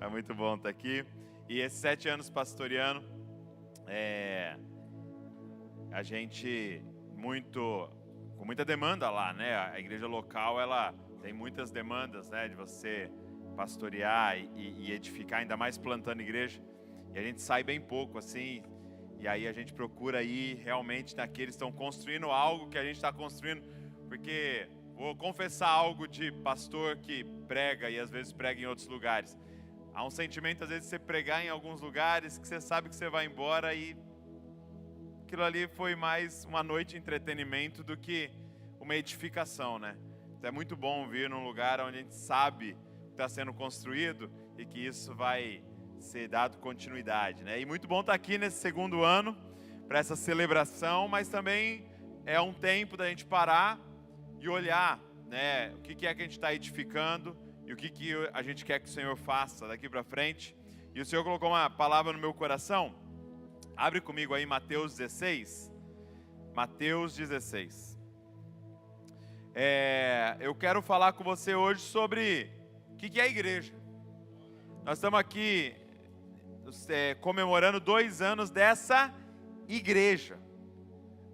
É muito bom estar aqui. E esses 7 anos pastoreando, a gente com muita demanda lá, né? A igreja local, ela tem muitas demandas, né? De você pastorear e edificar, ainda mais plantando igreja. E a gente sai bem pouco, assim. E aí a gente procura ir realmente naqueles que estão construindo algo que a gente está construindo. Porque vou confessar algo de pastor que prega e às vezes prega em outros lugares. Há um sentimento, às vezes, de você pregar em alguns lugares que você sabe que você vai embora e aquilo ali foi mais uma noite de entretenimento do que uma edificação, né? Então é muito bom vir num lugar onde a gente sabe que está sendo construído e que isso vai ser dado continuidade, né? E muito bom estar aqui nesse segundo ano para essa celebração, mas também é um tempo da gente parar e olhar, né? O que é que a gente está edificando e o que a gente quer que o Senhor faça daqui para frente. E o Senhor colocou uma palavra no meu coração. Abre comigo aí Mateus 16. Mateus 16. Eu quero falar com você hoje sobre o que é a igreja. Nós estamos aqui comemorando 2 anos dessa igreja.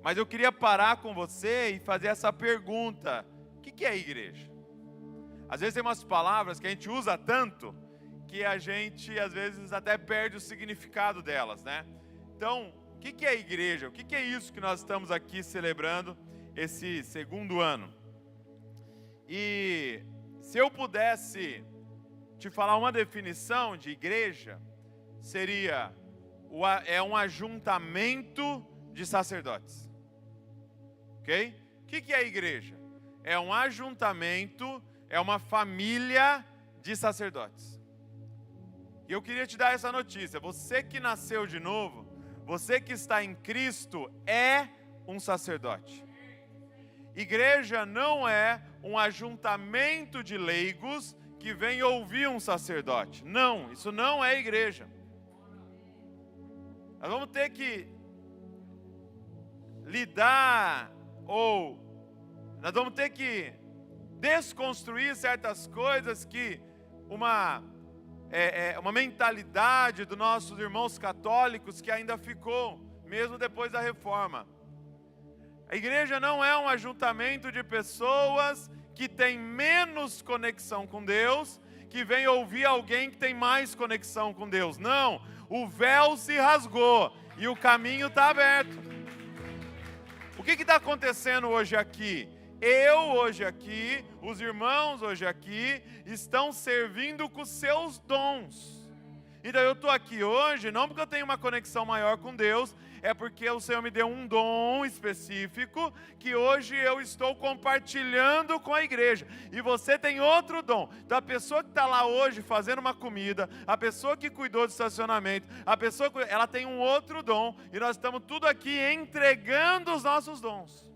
Mas eu queria parar com você e fazer essa pergunta: o que é a igreja? Às vezes tem umas palavras que a gente usa tanto que a gente às vezes até perde o significado delas, né? Então, o que é a igreja? O que é isso que nós estamos aqui celebrando esse segundo ano? E se eu pudesse te falar uma definição de igreja, seria um ajuntamento de sacerdotes. Ok? O que é a igreja? É um ajuntamento, é uma família de sacerdotes. E eu queria te dar essa notícia: você que nasceu de novo, você que está em Cristo, é um sacerdote. Igreja não é um ajuntamento de leigos que vem ouvir um sacerdote. Não, isso não é igreja. Nós vamos ter que lidar, ou nós vamos ter que desconstruir certas coisas que uma mentalidade dos nossos irmãos católicos que ainda ficou, mesmo depois da reforma. A igreja não é um ajuntamento de pessoas que têm menos conexão com Deus, que vem ouvir alguém que tem mais conexão com Deus. Não, o véu se rasgou e o caminho está aberto. O que está acontecendo hoje aqui? Eu hoje aqui, os irmãos hoje aqui, estão servindo com seus dons. Então eu estou aqui hoje, não porque eu tenho uma conexão maior com Deus, é porque o Senhor me deu um dom específico, que hoje eu estou compartilhando com a igreja. E você tem outro dom. Então a pessoa que está lá hoje fazendo uma comida, a pessoa que cuidou do estacionamento, ela tem um outro dom, e nós estamos tudo aqui entregando os nossos dons.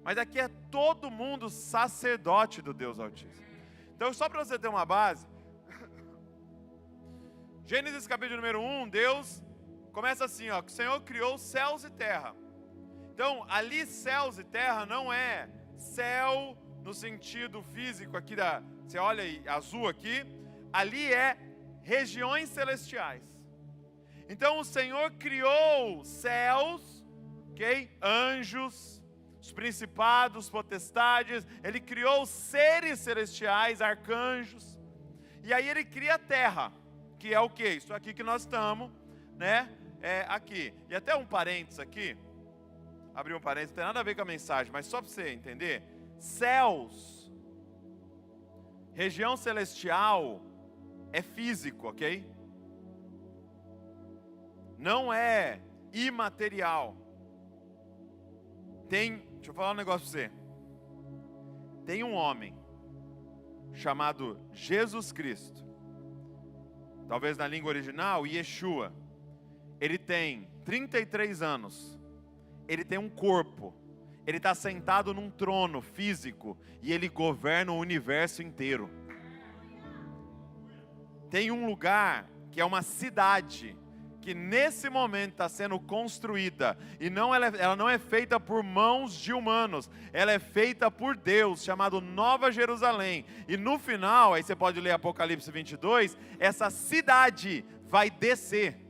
Mas aqui é todo mundo sacerdote do Deus Altíssimo. Então, só para você ter uma base, Gênesis capítulo número 1, Deus começa assim, que o Senhor criou céus e terra. Então, ali céus e terra não é céu no sentido físico aqui você olha aí, azul aqui, ali é regiões celestiais. Então, o Senhor criou céus, ok? Anjos, os principados, potestades, Ele criou seres celestiais, arcanjos, e aí Ele cria a terra, que é o que? Isso aqui que nós estamos, né? Aqui. E até um parênteses aqui, abrir um parênteses, não tem nada a ver com a mensagem, mas só para você entender, céus, região celestial, é físico, ok? Não é imaterial. Deixa eu falar um negócio para você. Tem um homem chamado Jesus Cristo, talvez na língua original, Yeshua. Ele tem 33 anos, ele tem um corpo, ele está sentado num trono físico e ele governa o universo inteiro. Tem um lugar que é uma cidade, que nesse momento está sendo construída, e ela não é feita por mãos de humanos, ela é feita por Deus, chamado Nova Jerusalém. E no final, aí você pode ler Apocalipse 22, essa cidade vai descer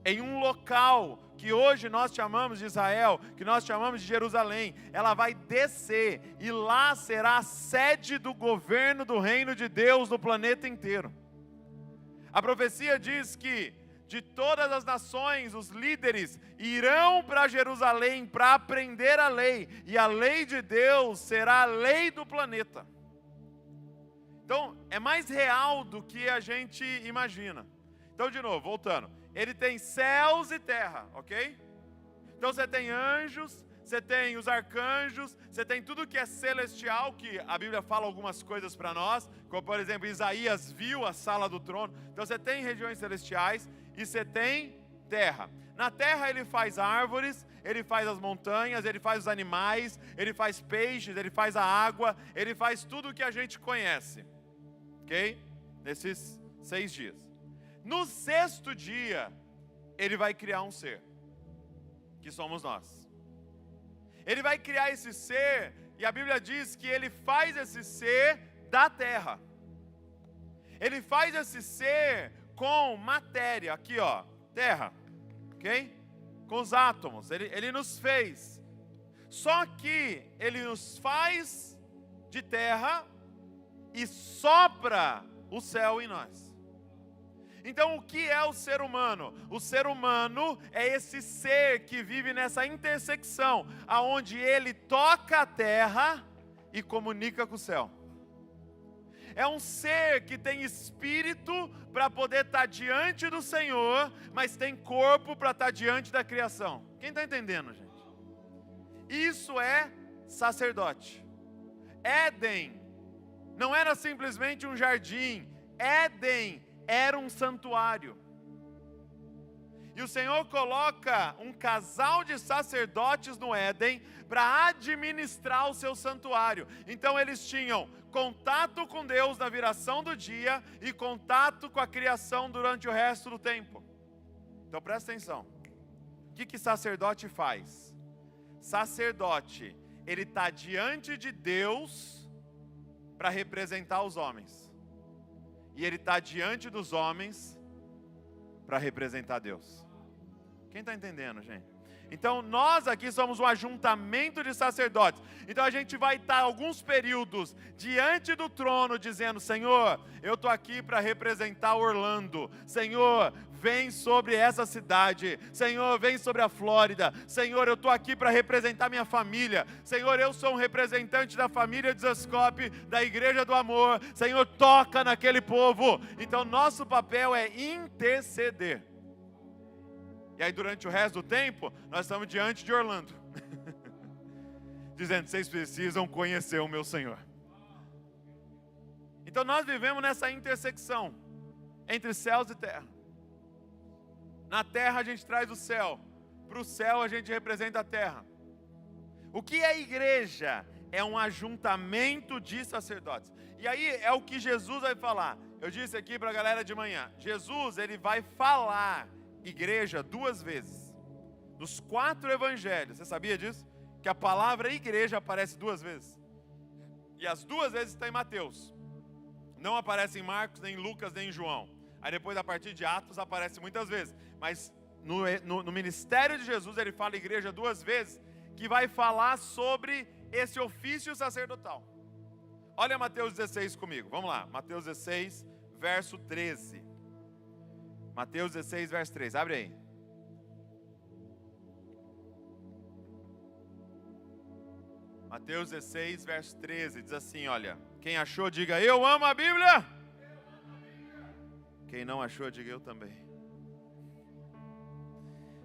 em um local que hoje nós chamamos de Israel, que nós chamamos de Jerusalém. Ela vai descer, e lá será a sede do governo do reino de Deus no planeta inteiro. A profecia diz que de todas as nações, os líderes irão para Jerusalém para aprender a lei, e a lei de Deus será a lei do planeta. Então, é mais real do que a gente imagina. Então, de novo, voltando, ele tem céus e terra, ok? Então você tem anjos, você tem os arcanjos, você tem tudo que é celestial, que a Bíblia fala algumas coisas para nós, como por exemplo, Isaías viu a sala do trono. Então você tem regiões celestiais e você tem terra. Na terra ele faz árvores, ele faz as montanhas, ele faz os animais, ele faz peixes, ele faz a água, ele faz tudo o que a gente conhece, ok? Nesses 6 dias. No 6º dia, ele vai criar um ser, que somos nós. Ele vai criar esse ser, e a Bíblia diz que ele faz esse ser da terra. Ele faz esse ser com matéria, aqui ó, terra, ok? Com os átomos, ele nos fez. Só que ele nos faz de terra e sopra o céu em nós. Então o que é o ser humano? O ser humano é esse ser que vive nessa intersecção, aonde ele toca a terra e comunica com o céu. É um ser que tem espírito para poder estar diante do Senhor, mas tem corpo para estar diante da criação. Quem está entendendo, gente? Isso é sacerdote. Éden não era simplesmente um jardim. Éden era um santuário. E o Senhor coloca um casal de sacerdotes no Éden para administrar o seu santuário. Então eles tinham contato com Deus na viração do dia e contato com a criação durante o resto do tempo. Então presta atenção. O que sacerdote faz? Sacerdote, ele está diante de Deus para representar os homens. E ele está diante dos homens para representar Deus. Quem está entendendo, gente? Então nós aqui somos um ajuntamento de sacerdotes. Então a gente vai estar alguns períodos diante do trono dizendo: Senhor, eu estou aqui para representar Orlando. Senhor, vem sobre essa cidade. Senhor, vem sobre a Flórida. Senhor, eu estou aqui para representar minha família. Senhor, eu sou um representante da família de Zascope, da Igreja do Amor. Senhor, toca naquele povo. Então nosso papel é interceder. E aí durante o resto do tempo, nós estamos diante de Orlando. Dizendo: vocês precisam conhecer o meu Senhor. Então nós vivemos nessa intersecção entre céus e terra. Na terra a gente traz o céu, para o céu a gente representa a terra. O que é igreja? É um ajuntamento de sacerdotes. E aí é o que Jesus vai falar. Eu disse aqui para a galera de manhã, Jesus ele vai falar igreja 2 vezes. Nos 4 evangelhos, você sabia disso? Que a palavra igreja aparece 2 vezes. E as 2 vezes está em Mateus. Não aparece em Marcos, nem em Lucas, nem em João. Aí depois, a partir de Atos, aparece muitas vezes. Mas no ministério de Jesus, ele fala igreja 2 vezes, que vai falar sobre esse ofício sacerdotal. Olha Mateus 16 comigo, vamos lá. Mateus 16, verso 13. Mateus 16, verso 3, abre aí. Mateus 16, verso 13, diz assim, olha. Quem achou, diga: eu amo a Bíblia. Quem não achou, diga: eu também.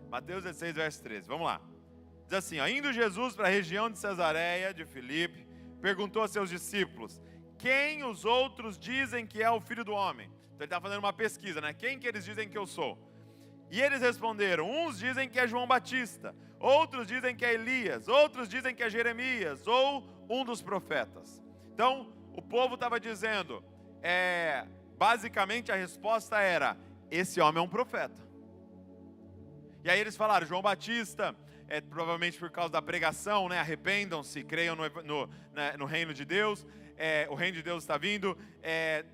Mateus 16, verso 13, vamos lá. Diz assim, ó, indo Jesus para a região de Cesareia de Filipe, perguntou a seus discípulos: quem os outros dizem que é o Filho do Homem? Então ele está fazendo uma pesquisa, né? Quem que eles dizem que eu sou? E eles responderam: uns dizem que é João Batista, outros dizem que é Elias, outros dizem que é Jeremias, ou um dos profetas. Então o povo estava dizendo, basicamente a resposta era: esse homem é um profeta. E aí eles falaram, João Batista, provavelmente por causa da pregação, né? Arrependam-se, creiam no reino de Deus. O reino de Deus está vindo.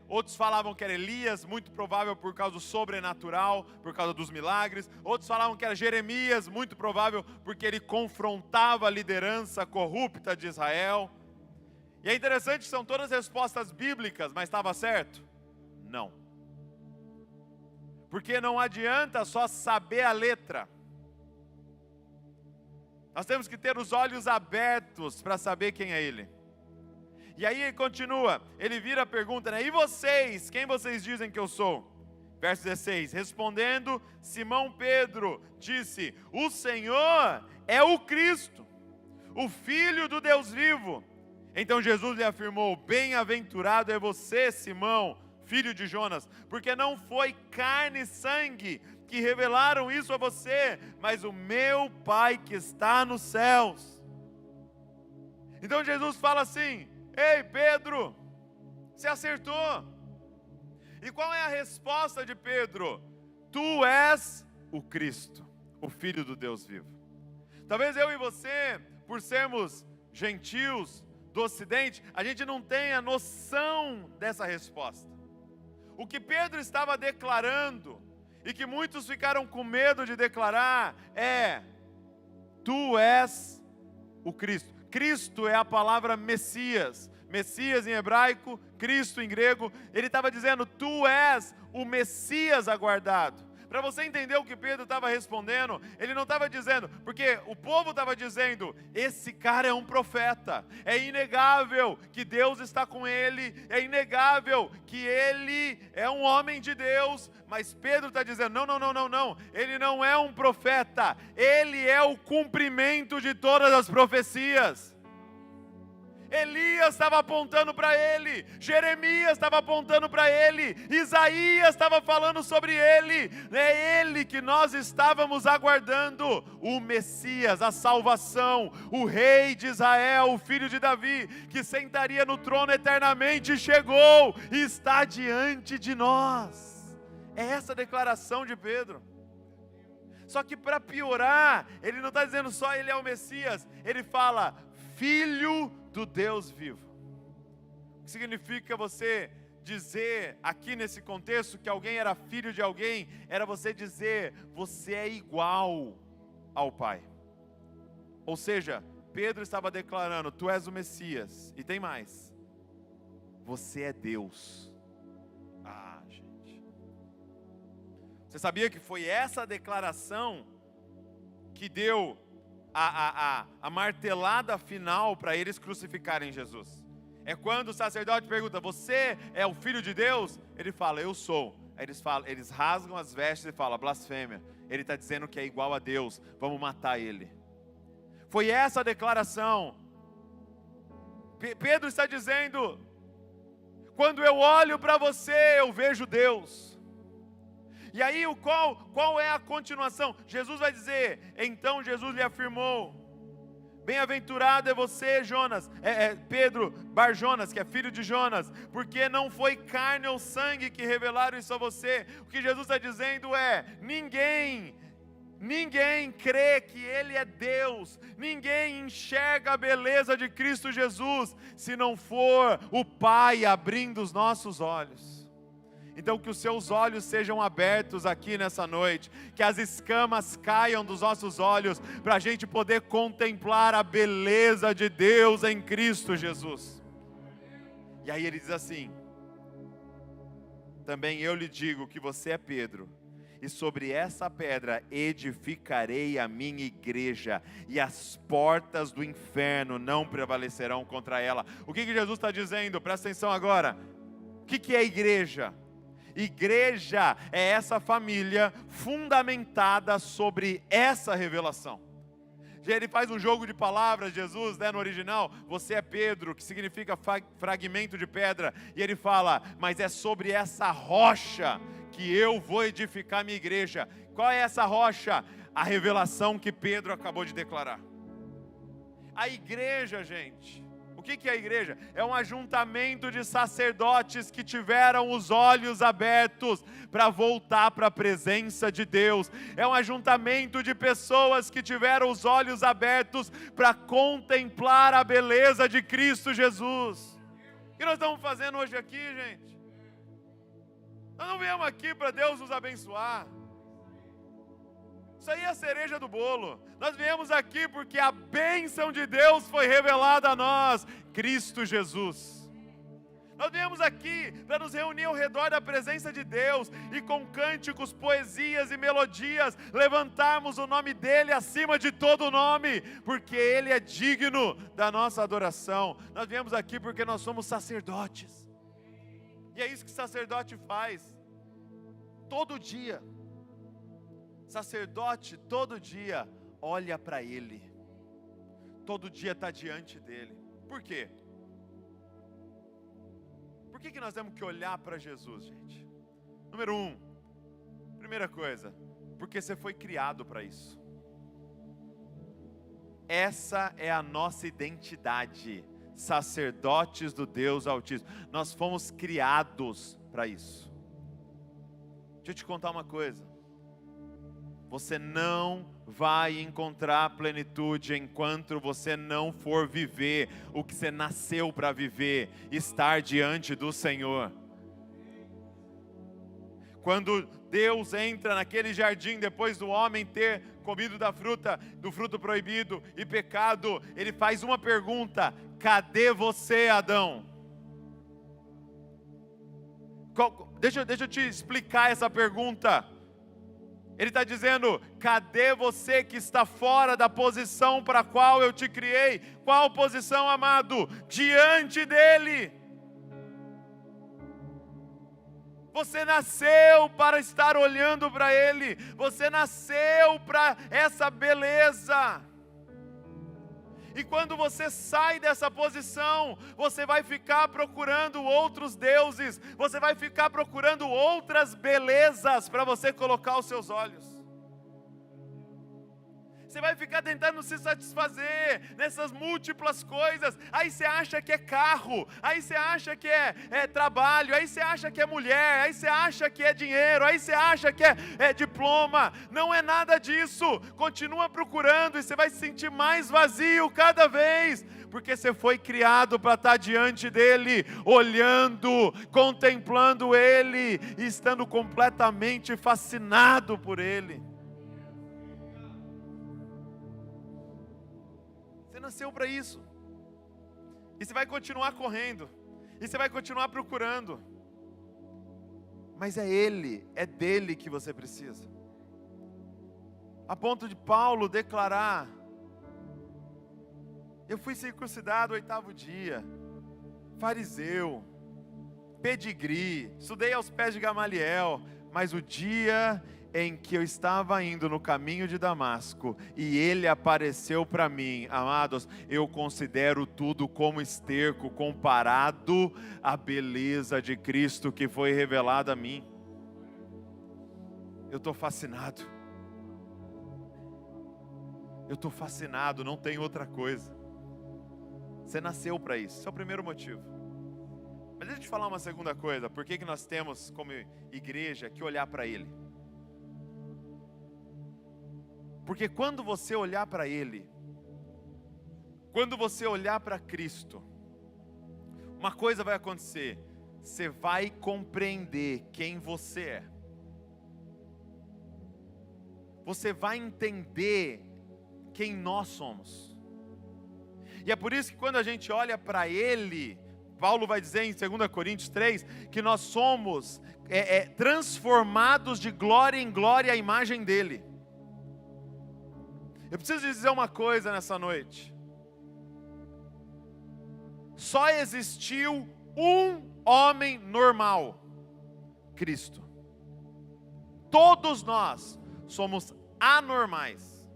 Outros falavam que era Elias, muito provável por causa do sobrenatural, por causa dos milagres. Outros falavam que era Jeremias, muito provável porque ele confrontava a liderança corrupta de Israel. E é interessante, são todas respostas bíblicas, mas estava certo? Não. Porque não adianta só saber a letra. Nós temos que ter os olhos abertos para saber quem é Ele. E aí ele continua, ele vira a pergunta, né? E vocês, quem vocês dizem que eu sou? Verso 16, respondendo, Simão Pedro disse, o Senhor é o Cristo, o Filho do Deus vivo. Então Jesus lhe afirmou, bem-aventurado é você, Simão, filho de Jonas, porque não foi carne e sangue que revelaram isso a você, mas o meu Pai que está nos céus. Então Jesus fala assim, ei Pedro, você acertou. E qual é a resposta de Pedro? Tu és o Cristo, o Filho do Deus vivo. Talvez eu e você, por sermos gentios do Ocidente, a gente não tenha noção dessa resposta. O que Pedro estava declarando, e que muitos ficaram com medo de declarar, tu és o Cristo. Cristo é a palavra Messias. Messias em hebraico, Cristo em grego. Ele estava dizendo, tu és o Messias aguardado. Para você entender o que Pedro estava respondendo, ele não estava dizendo, porque o povo estava dizendo, esse cara é um profeta, é inegável que Deus está com ele, é inegável que ele é um homem de Deus, mas Pedro está dizendo, não, ele não é um profeta, ele é o cumprimento de todas as profecias. Elias estava apontando para ele, Jeremias estava apontando para ele, Isaías estava falando sobre ele, é ele que nós estávamos aguardando, o Messias, a salvação, o rei de Israel, o filho de Davi, que sentaria no trono eternamente, chegou e está diante de nós. É essa a declaração de Pedro. Só que para piorar, ele não está dizendo só ele é o Messias, ele fala, Filho do Deus vivo. O que significa você dizer aqui nesse contexto que alguém era filho de alguém, era você dizer, você é igual ao Pai. Ou seja, Pedro estava declarando, tu és o Messias, e tem mais, você é Deus. Gente, você sabia que foi essa declaração que deu a martelada final para eles crucificarem Jesus? É quando o sacerdote pergunta, você é o Filho de Deus? Ele fala, eu sou. Aí eles rasgam as vestes e falam, blasfêmia, ele está dizendo que é igual a Deus, vamos matar ele. Foi essa a declaração. Pedro está dizendo, quando eu olho para você, eu vejo Deus. E aí qual é a continuação? Jesus vai dizer, então Jesus lhe afirmou, bem-aventurado é você, Jonas, Pedro Bar Jonas, que é filho de Jonas, porque não foi carne ou sangue que revelaram isso a você. O que Jesus está dizendo é, ninguém crê que Ele é Deus, ninguém enxerga a beleza de Cristo Jesus, se não for o Pai abrindo os nossos olhos. Então que os seus olhos sejam abertos aqui nessa noite, que as escamas caiam dos nossos olhos, para a gente poder contemplar a beleza de Deus em Cristo Jesus. E aí ele diz assim, também eu lhe digo que você é Pedro, e sobre essa pedra edificarei a minha igreja, e as portas do inferno não prevalecerão contra ela. O que Jesus está dizendo? Presta atenção agora. O que é igreja? Igreja é essa família fundamentada sobre essa revelação. Ele faz um jogo de palavras, Jesus, no original, você é Pedro, que significa fragmento de pedra, e ele fala, mas é sobre essa rocha que eu vou edificar minha igreja. Qual é essa rocha? A revelação que Pedro acabou de declarar. A igreja, gente, o O que é a igreja? É um ajuntamento de sacerdotes que tiveram os olhos abertos para voltar para a presença de Deus. É um ajuntamento de pessoas que tiveram os olhos abertos para contemplar a beleza de Cristo Jesus. O que nós estamos fazendo hoje aqui, gente? Nós não viemos aqui para Deus nos abençoar. Isso aí é a cereja do bolo. Nós viemos aqui porque a bênção de Deus foi revelada a nós, Cristo Jesus. Nós viemos aqui para nos reunir ao redor da presença de Deus e com cânticos, poesias e melodias levantarmos o nome dEle acima de todo nome, porque Ele é digno da nossa adoração. Nós viemos aqui porque nós somos sacerdotes. E é isso que sacerdote faz. Todo dia. Sacerdote, todo dia, olha para Ele. Todo dia está diante dEle. Por quê? Por que nós temos que olhar para Jesus, gente? Número 1, primeira coisa, porque você foi criado para isso. Essa é a nossa identidade, sacerdotes do Deus Altíssimo. Nós fomos criados para isso. Deixa eu te contar uma coisa. Você não vai encontrar plenitude enquanto você não for viver o que você nasceu para viver, estar diante do Senhor. Quando Deus entra naquele jardim, depois do homem ter comido do fruto proibido e pecado, Ele faz uma pergunta: cadê você, Adão? Deixa eu te explicar essa pergunta. Ele está dizendo: cadê você que está fora da posição para a qual eu te criei? Qual posição, amado? Diante dEle. Você nasceu para estar olhando para Ele. Você nasceu para essa beleza. E quando você sai dessa posição, você vai ficar procurando outros deuses, você vai ficar procurando outras belezas para você colocar os seus olhos. Você vai ficar tentando se satisfazer nessas múltiplas coisas. Aí você acha que é carro, aí você acha que é trabalho, aí você acha que é mulher, aí você acha que é dinheiro, aí você acha que é diploma. Não é nada disso. Continua procurando e você vai se sentir mais vazio cada vez, porque você foi criado para estar diante dEle, olhando, contemplando Ele e estando completamente fascinado por Ele. Nasceu para isso, e você vai continuar correndo, e você vai continuar procurando, mas é Ele, é dEle que você precisa, a ponto de Paulo declarar: eu fui circuncidado o 8º dia, fariseu, pedigree, estudei aos pés de Gamaliel, mas o dia em que eu estava indo no caminho de Damasco, e Ele apareceu para mim, amados, eu considero tudo como esterco, comparado à beleza de Cristo que foi revelada a mim. Eu estou fascinado, não tem outra coisa. Você nasceu para isso, esse é o primeiro motivo. Mas deixa eu te falar uma segunda coisa, por que nós temos como igreja que olhar para Ele? Porque quando você olhar para Ele, quando você olhar para Cristo, uma coisa vai acontecer: você vai compreender quem você é. Você vai entender quem nós somos. E é por isso que quando a gente olha para Ele, Paulo vai dizer em 2 Coríntios 3, que nós somos transformados de glória em glória à imagem dEle. Eu preciso dizer uma coisa nessa noite. Só existiu um homem normal: Cristo. Todos nós somos anormais.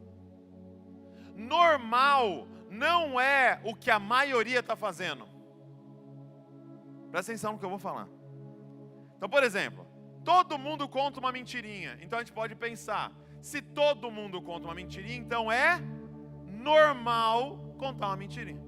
Normal não é o que a maioria está fazendo. Presta atenção no que eu vou falar. Então, por exemplo, todo mundo conta uma mentirinha. Então a gente pode pensar: se todo mundo conta uma mentirinha, então é normal contar uma mentirinha.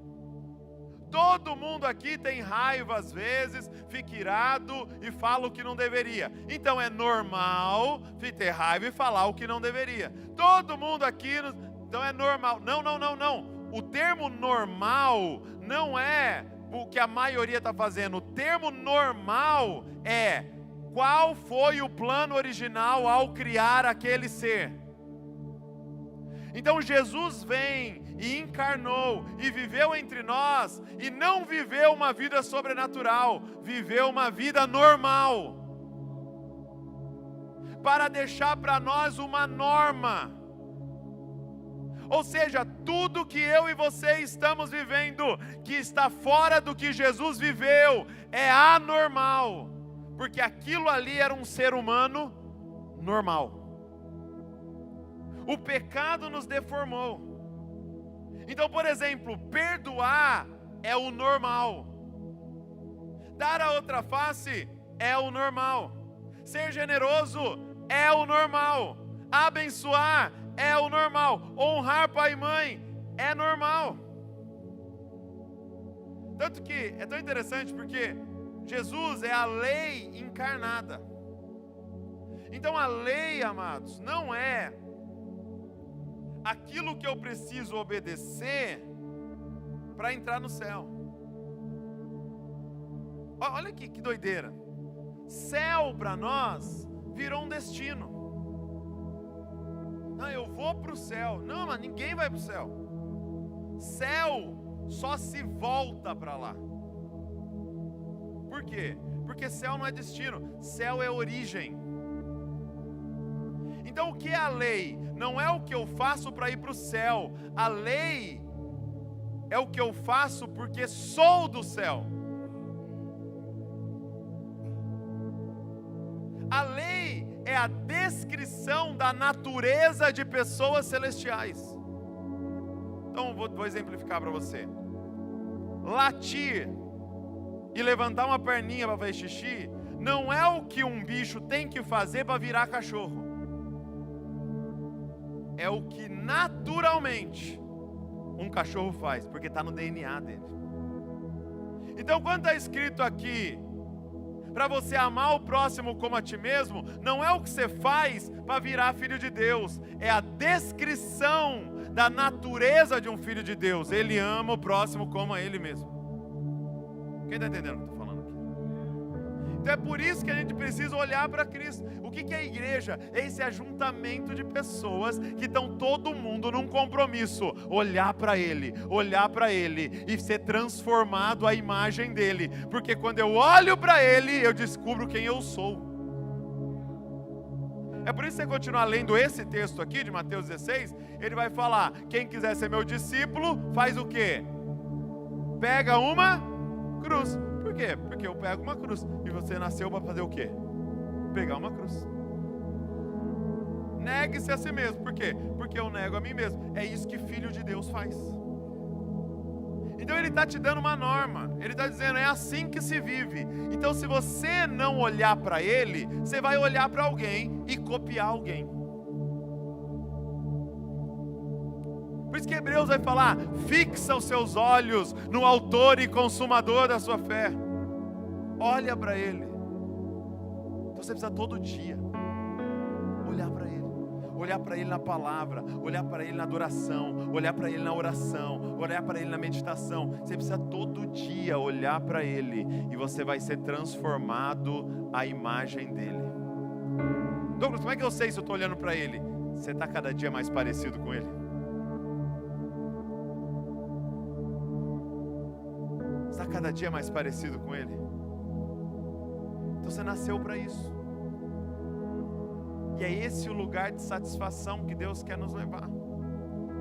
Todo mundo aqui tem raiva às vezes, fica irado e fala o que não deveria. Então é normal ter raiva e falar o que não deveria. Todo mundo aqui, então é normal. Não. O termo normal não é o que a maioria está fazendo. O termo normal é qual foi o plano original ao criar aquele ser. Então Jesus vem e encarnou e viveu entre nós e não viveu uma vida sobrenatural, viveu uma vida normal, para deixar para nós uma norma. Ou seja, tudo que eu e você estamos vivendo, que está fora do que Jesus viveu, é anormal, porque aquilo ali era um ser humano normal. O pecado nos deformou. Então, por exemplo, perdoar é o normal. Dar a outra face é o normal. Ser generoso é o normal. Abençoar é o normal. Honrar pai e mãe é normal. Tanto que é tão interessante porque Jesus é a lei encarnada. Então a lei, amados, não é aquilo que eu preciso obedecer para entrar no céu. Olha aqui que doideira. Céu para nós virou um destino. Não, eu vou para o céu. Não, mas ninguém vai para o céu. Céu só se volta para lá. Por quê? Porque céu não é destino, céu é origem. Então o que é a lei? Não é o que eu faço para ir para o céu. A lei é o que eu faço porque sou do céu. A lei é a descrição da natureza de pessoas celestiais. Então vou exemplificar para você. Latir e levantar uma perninha para fazer xixi não é o que um bicho tem que fazer para virar cachorro. É o que naturalmente um cachorro faz, porque está no DNA dele. Então quando está escrito aqui, para você amar o próximo como a ti mesmo, não é o que você faz para virar filho de Deus, é a descrição da natureza de um filho de Deus. Ele ama o próximo como a ele mesmo. Quem está entendendo o que eu estou falando aqui? Então é por isso que a gente precisa olhar para Cristo. O que é a igreja? É esse ajuntamento de pessoas que estão todo mundo num compromisso. Olhar para Ele e ser transformado à imagem dEle. Porque quando eu olho para Ele, eu descubro quem eu sou. É por isso que você continua lendo esse texto aqui de Mateus 16, ele vai falar, quem quiser ser meu discípulo, faz o quê? Pega uma cruz. Por quê? Porque eu pego uma cruz. E você nasceu para fazer o quê? Pegar uma cruz. Negue-se a si mesmo. Por quê? Porque eu nego a mim mesmo. É isso que filho de Deus faz. Então ele está te dando uma norma. Ele está dizendo, é assim que se vive. Então se você não olhar para ele, você vai olhar para alguém e copiar alguém. Por isso que Hebreus vai falar, fixa os seus olhos no autor e consumador da sua fé. Olha para ele. Então você precisa todo dia olhar para ele. Olhar para ele na palavra, olhar para ele na adoração, olhar para ele na oração, olhar para ele na meditação. Você precisa todo dia olhar para ele e você vai ser transformado à imagem dele. Douglas, como é que eu sei se eu estou olhando para ele? Você está cada dia mais parecido com ele? Você está cada dia mais parecido com ele? Então você nasceu para isso. E é esse o lugar de satisfação que Deus quer nos levar.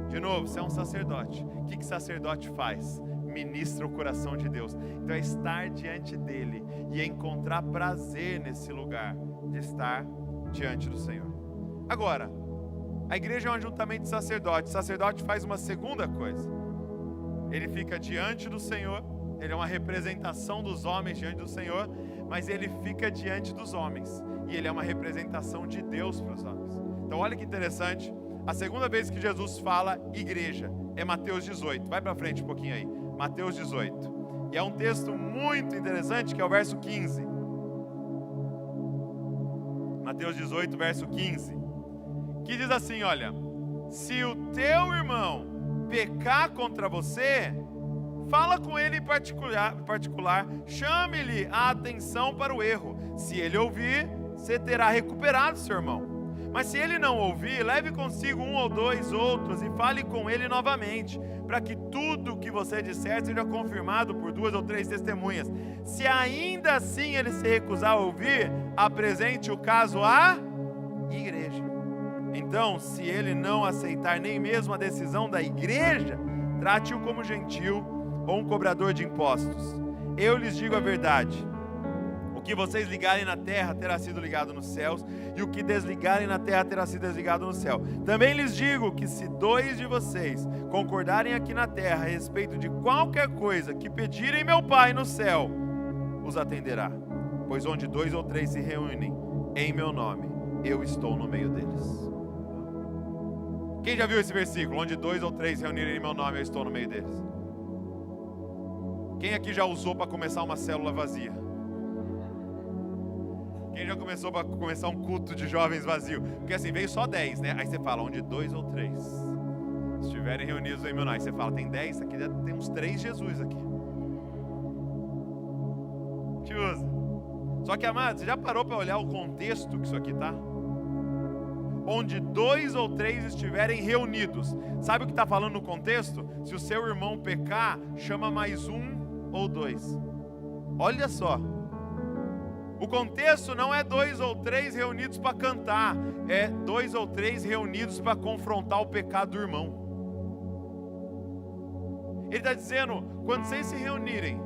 De novo, você é um sacerdote. O que sacerdote faz? Ministra o coração de Deus. Então é estar diante dele e encontrar prazer nesse lugar de estar diante do Senhor. Agora, a igreja é um ajuntamento de sacerdotes. O sacerdote faz uma segunda coisa. Ele fica diante do Senhor. Ele é uma representação dos homens diante do Senhor, mas ele fica diante dos homens. E ele é uma representação de Deus para os homens. Então olha que interessante. A segunda vez que Jesus fala igreja é Mateus 18. Vai para frente um pouquinho aí. Mateus 18. E é um texto muito interessante, que é o verso 15. Mateus 18, verso 15. Que diz assim, olha: se o teu irmão pecar contra você, fala com ele em particular, chame-lhe a atenção para o erro. Se ele ouvir, você terá recuperado seu irmão. Mas se ele não ouvir, leve consigo um ou dois outros e fale com ele novamente, para que tudo o que você disser seja confirmado por 2 ou 3 testemunhas. Se ainda assim ele se recusar a ouvir, apresente o caso à igreja. Então, se ele não aceitar nem mesmo a decisão da igreja, trate-o como gentil ou um cobrador de impostos. Eu lhes digo a verdade: o que vocês ligarem na terra terá sido ligado nos céus, e o que desligarem na terra terá sido desligado no céu. Também lhes digo que se 2 de vocês concordarem aqui na terra a respeito de qualquer coisa que pedirem meu Pai no céu, os atenderá. Pois onde 2 ou 3 se reúnem em meu nome, eu estou no meio deles. Quem já viu esse versículo? Onde 2 ou 3 se reunirem em meu nome, eu estou no meio deles. Quem aqui já usou para começar uma célula vazia? Quem já começou para começar um culto de jovens vazio? Porque assim, veio só 10, né? Aí você fala, onde 2 ou 3 estiverem reunidos em meu nome. Aí você fala, tem 10, aqui tem uns 3 Jesus aqui. Te usa. Só que, amado, você já parou para olhar o contexto que isso aqui tá? Onde 2 ou 3 estiverem reunidos. Sabe o que está falando no contexto? Se o seu irmão pecar, chama mais 1 ou 2. Olha só. O contexto não é 2 ou 3 reunidos para cantar, é 2 ou 3 reunidos para confrontar o pecado do irmão. Ele está dizendo, quando vocês se reunirem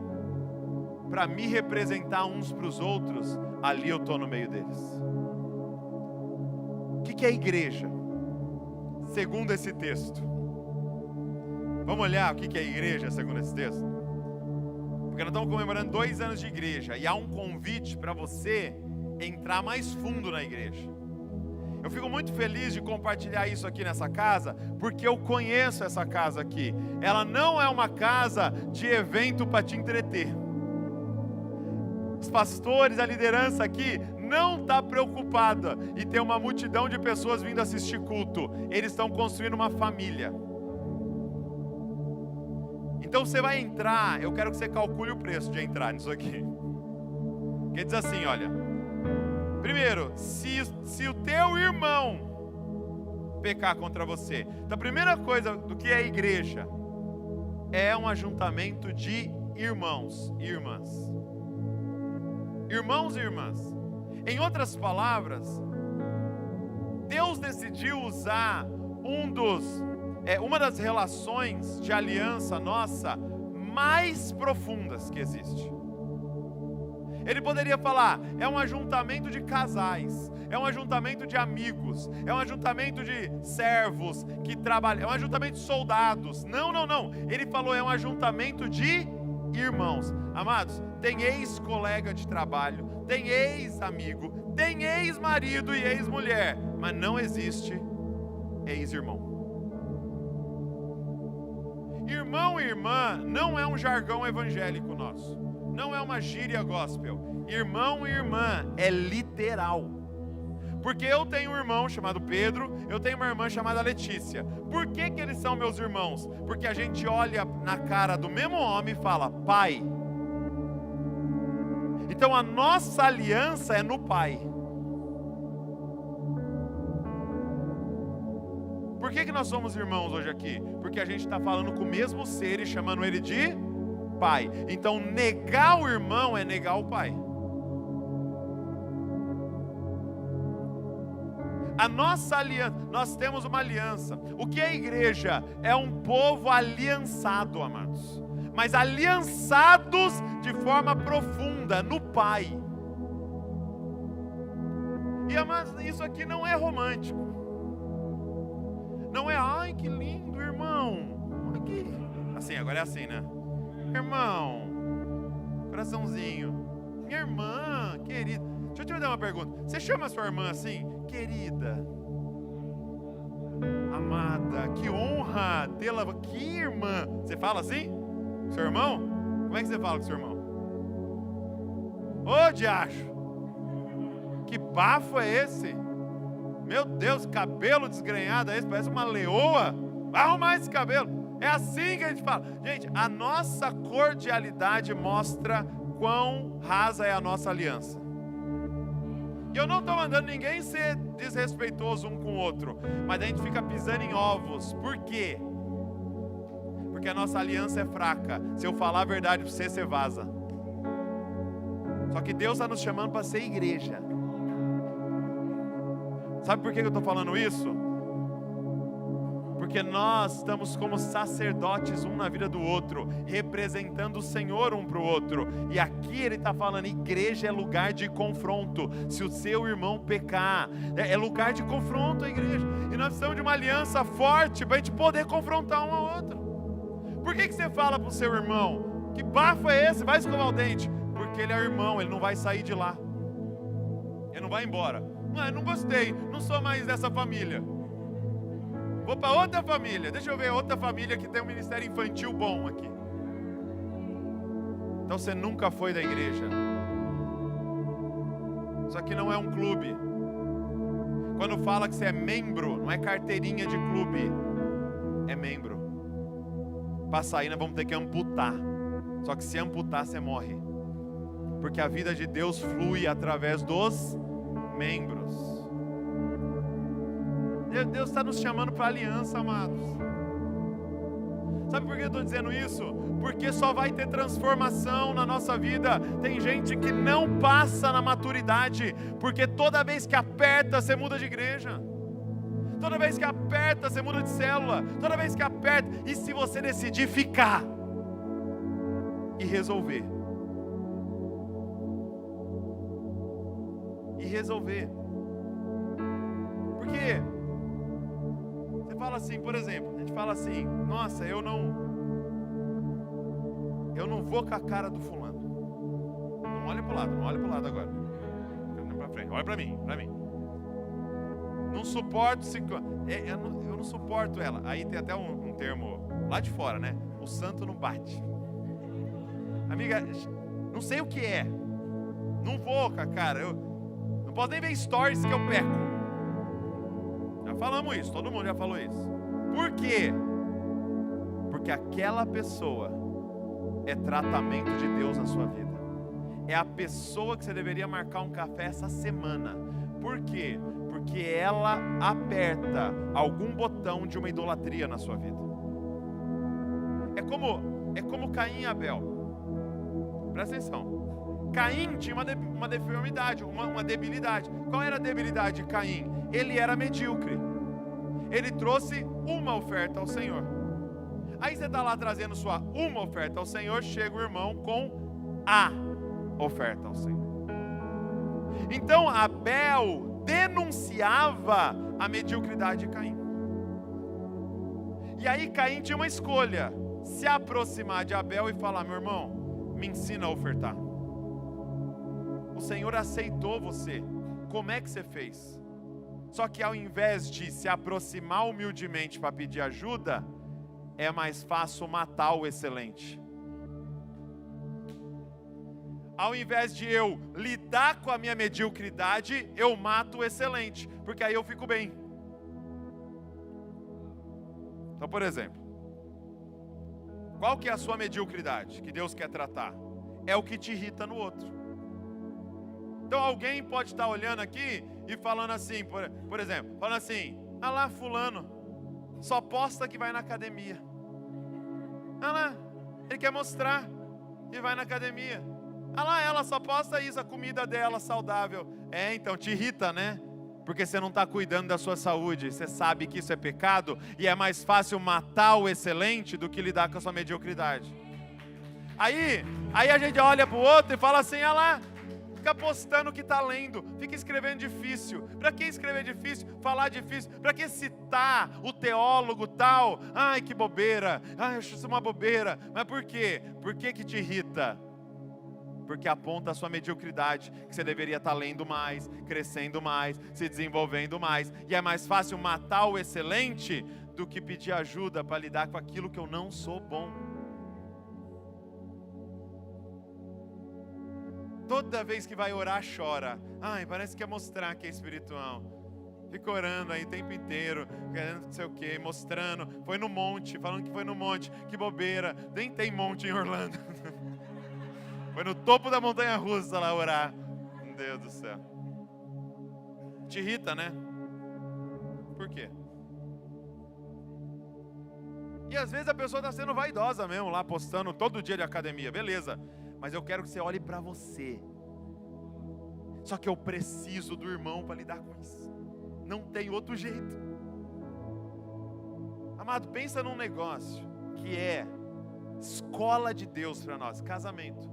para me representar uns para os outros, ali eu estou no meio deles. O que é a igreja? Segundo esse texto. Vamos olhar o que é a igreja segundo esse texto? Porque nós estamos comemorando 2 anos de igreja e há um convite para você entrar mais fundo na igreja. Eu fico muito feliz de compartilhar isso aqui nessa casa, porque eu conheço essa casa aqui. Ela não é uma casa de evento para te entreter. Os pastores, a liderança aqui não está preocupada em ter uma multidão de pessoas vindo assistir culto. Eles estão construindo uma família. Então você vai entrar, eu quero que você calcule o preço de entrar nisso aqui. Porque diz assim, olha. Primeiro, se o teu irmão pecar contra você. Então a primeira coisa do que é a igreja é um ajuntamento de irmãos e irmãs. Irmãos e irmãs. Em outras palavras, Deus decidiu usar uma das relações de aliança nossa mais profundas que existe. Ele poderia falar, é um ajuntamento de casais, é um ajuntamento de amigos, é um ajuntamento de servos que trabalham, é um ajuntamento de soldados. Não. Ele falou, é um ajuntamento de irmãos. Amados, tem ex-colega de trabalho, tem ex-amigo, tem ex-marido e ex-mulher, mas não existe ex-irmão. Irmão e irmã não é um jargão evangélico nosso, não é uma gíria gospel. Irmão e irmã é literal. Porque eu tenho um irmão chamado Pedro, eu tenho uma irmã chamada Letícia. Por que eles são meus irmãos? Porque a gente olha na cara do mesmo homem e fala, pai. Então a nossa aliança é no pai. Por que nós somos irmãos hoje aqui? Porque a gente está falando com o mesmo ser e chamando ele de pai. Então negar o irmão é negar o pai. A nossa aliança, nós temos uma aliança. O que é a igreja? É um povo aliançado, amados. Mas aliançados de forma profunda no pai. E amados, isso aqui não é romântico. Não é, ai que lindo, irmão. Aqui. Assim, agora é assim, né? Irmão, coraçãozinho. Minha irmã, querida. Deixa eu te fazer uma pergunta. Você chama a sua irmã assim? Querida, amada, que honra tê-la. Que irmã. Você fala assim? Seu irmão? Como é que você fala com seu irmão? Ô diacho, que bafo é esse? Meu Deus, cabelo desgrenhado é esse? Parece uma leoa. Vai arrumar esse cabelo. É assim que a gente fala. Gente, a nossa cordialidade mostra quão rasa é a nossa aliança. E eu não estou mandando ninguém ser desrespeitoso um com o outro, mas a gente fica pisando em ovos. Por quê? Porque a nossa aliança é fraca. Se eu falar a verdade para você, você vaza. Só que Deus está nos chamando para ser igreja. Sabe por que eu estou falando isso? Porque nós estamos como sacerdotes um na vida do outro, representando o Senhor um para o outro. E aqui ele está falando, igreja é lugar de confronto. Se o seu irmão pecar, é lugar de confronto a igreja. E nós precisamos de uma aliança forte para a gente poder confrontar um ao outro. Por que você fala para o seu irmão, que bafo é esse? Vai escovar o dente. Porque ele é irmão, ele não vai sair de lá. Ele não vai embora. Não gostei, não sou mais dessa família. Vou para outra família. Deixa eu ver outra família que tem um ministério infantil bom aqui. Então você nunca foi da igreja. Isso aqui não é um clube. Quando fala que você é membro, não é carteirinha de clube, é membro. Para sair nós vamos ter que amputar. Só que se amputar você morre. Porque a vida de Deus flui através dos membros. Deus está nos chamando para aliança, amados. Sabe por que eu estou dizendo isso? Porque só vai ter transformação na nossa vida. Tem gente que não passa na maturidade, porque toda vez que aperta, você muda de igreja. Toda vez que aperta, você muda de célula. Toda vez que aperta, e se você decidir ficar e resolver? Porque você fala assim, por exemplo, a gente fala assim, nossa, eu não vou com a cara do fulano. Não olha pro lado agora. Pra frente, olha pra mim. Não suporto eu não suporto ela. Aí tem até um termo lá de fora, né? O santo não bate. Amiga, não sei o que é. Não vou com a cara. Eu não posso nem ver stories que eu peco. Já falamos isso, todo mundo já falou isso. Por quê? Porque aquela pessoa é tratamento de Deus na sua vida. É a pessoa que você deveria marcar um café essa semana. Por quê? Porque ela aperta algum botão de uma idolatria na sua vida. É como Caim e Abel. Presta atenção. Caim tinha uma deformidade, uma debilidade. Qual era a debilidade de Caim? Ele era medíocre. Ele trouxe uma oferta ao Senhor. Aí você está lá trazendo uma oferta ao Senhor, chega o irmão com a oferta ao Senhor. Então Abel denunciava a mediocridade de Caim. E aí Caim tinha uma escolha: se aproximar de Abel e falar, meu irmão, me ensina a ofertar. O Senhor aceitou você. Como é que você fez? Só que ao invés de se aproximar humildemente para pedir ajuda, é mais fácil matar o excelente. Ao invés de eu lidar com a minha mediocridade, eu mato o excelente, porque aí eu fico bem. Então, por exemplo, qual que é a sua mediocridade que Deus quer tratar? É o que te irrita no outro. Então alguém pode estar olhando aqui e falando assim, por exemplo, falando assim, ah lá fulano, só posta que vai na academia. Ah lá, ele quer mostrar que vai na academia. Ah lá, ela só posta isso, a comida dela saudável. Então te irrita, né? Porque você não está cuidando da sua saúde, você sabe que isso é pecado e é mais fácil matar o excelente do que lidar com a sua mediocridade. Aí a gente olha para o outro e fala assim, ah lá, fica postando o que está lendo, fica escrevendo difícil. Para que escrever difícil? Falar difícil? Para que citar o teólogo tal? Ai, que bobeira, ai, eu acho isso uma bobeira. Mas por quê? Por que te irrita? Porque aponta a sua mediocridade, que você deveria estar lendo mais, crescendo mais, se desenvolvendo mais. E é mais fácil matar o excelente do que pedir ajuda para lidar com aquilo que eu não sou bom. Toda vez que vai orar, chora. Ai, parece que quer mostrar que é espiritual. Fica orando aí o tempo inteiro, querendo não sei o que, mostrando. Foi no monte, falando que foi no monte. Que bobeira, nem tem monte em Orlando. Foi no topo da montanha russa lá orar. Meu Deus do céu. Te irrita, né? Por quê? E às vezes a pessoa está sendo vaidosa mesmo, lá postando todo dia de academia, beleza. Mas eu quero que você olhe para você. Só que eu preciso do irmão para lidar com isso. Não tem outro jeito. Amado, pensa num negócio que é escola de Deus para nós, casamento.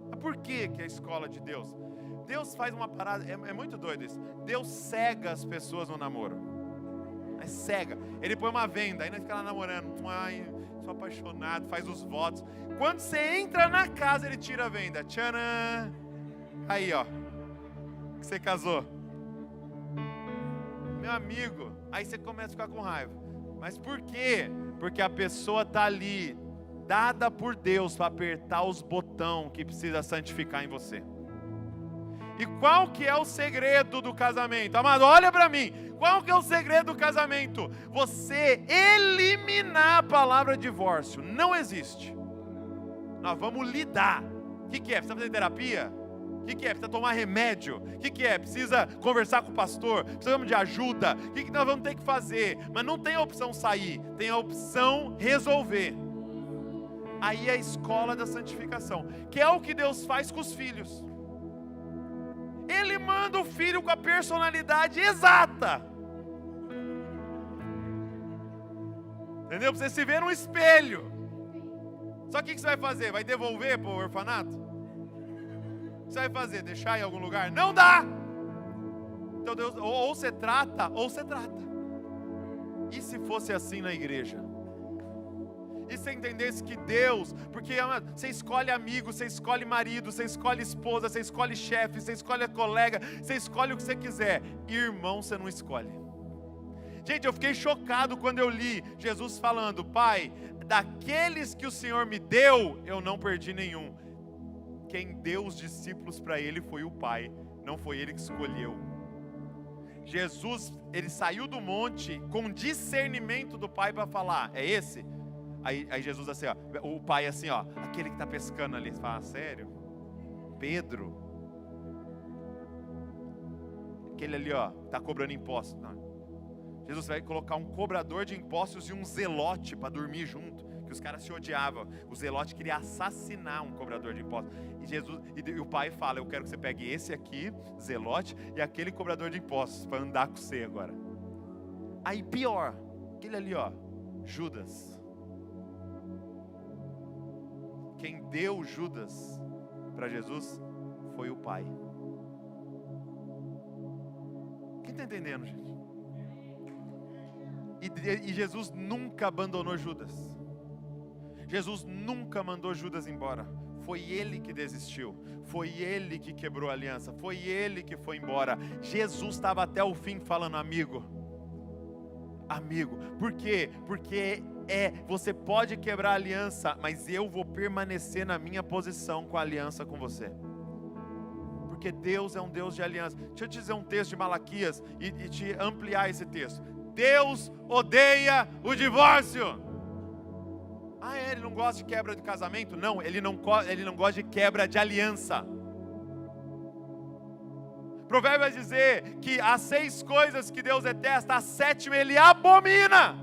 Mas por que é a escola de Deus? Deus faz uma parada, é muito doido isso. Deus cega as pessoas no namoro. É cega. Ele põe uma venda, aí nós fica lá namorando. Ai, sou apaixonado, faz os votos. Quando você entra na casa, ele tira a venda. Tcharam! Aí, ó. Que você casou. Meu amigo. Aí você começa a ficar com raiva. Mas por quê? Porque a pessoa está ali, dada por Deus para apertar os botões que precisa santificar em você. E qual que é o segredo do casamento? Amado, olha para mim. Qual que é o segredo do casamento? Você eliminar a palavra divórcio. Não existe. Nós vamos lidar. O que é? Precisa fazer terapia? O que é? Precisa tomar remédio? O que é? Precisa conversar com o pastor? Precisamos de ajuda? O que nós vamos ter que fazer? Mas não tem a opção sair. Tem a opção resolver. Aí é a escola da santificação. Que é o que Deus faz com os filhos. Ele manda o filho com a personalidade exata. Entendeu? Pra você se ver no espelho. Só que o que você vai fazer? Vai devolver para o orfanato? O que você vai fazer? Deixar em algum lugar? Não dá! Então Deus, ou você trata, ou você trata. E se fosse assim na igreja? E você entendesse que Deus, porque você escolhe amigo, você escolhe marido, você escolhe esposa, você escolhe chefe, você escolhe colega, você escolhe o que você quiser. Irmão, você não escolhe. Gente, eu fiquei chocado quando eu li Jesus falando: Pai, daqueles que o Senhor me deu, eu não perdi nenhum. Quem deu os discípulos para Ele foi o Pai, não foi Ele que escolheu. Jesus, Ele saiu do monte com discernimento do Pai para falar: é esse? Aí Jesus assim, ó, o Pai assim, ó, aquele que está pescando ali. Você fala: sério? Pedro? Aquele ali, ó, está cobrando impostos. Não. Jesus vai colocar um cobrador de impostos e um zelote para dormir junto, que os caras se odiavam. O zelote queria assassinar um cobrador de impostos. E o pai fala: eu quero que você pegue esse aqui, zelote, e aquele cobrador de impostos, para andar com você agora. Aí pior, aquele ali, ó, Judas. Quem deu Judas para Jesus foi o Pai. Quem está entendendo, gente? E Jesus nunca abandonou Judas. Jesus nunca mandou Judas embora. Foi ele que desistiu. Foi ele que quebrou a aliança. Foi ele que foi embora. Jesus estava até o fim falando: amigo. Amigo. Por quê? Porque você pode quebrar a aliança, mas eu vou permanecer na minha posição com a aliança com você. Porque Deus é um Deus de aliança. Deixa eu te dizer um texto de Malaquias e te ampliar esse texto. Deus odeia o divórcio. Ah, ele não gosta de quebra de casamento? Não, ele não gosta de quebra de aliança. Provérbio vai dizer que há 6 coisas que Deus detesta, a 7ª ele abomina.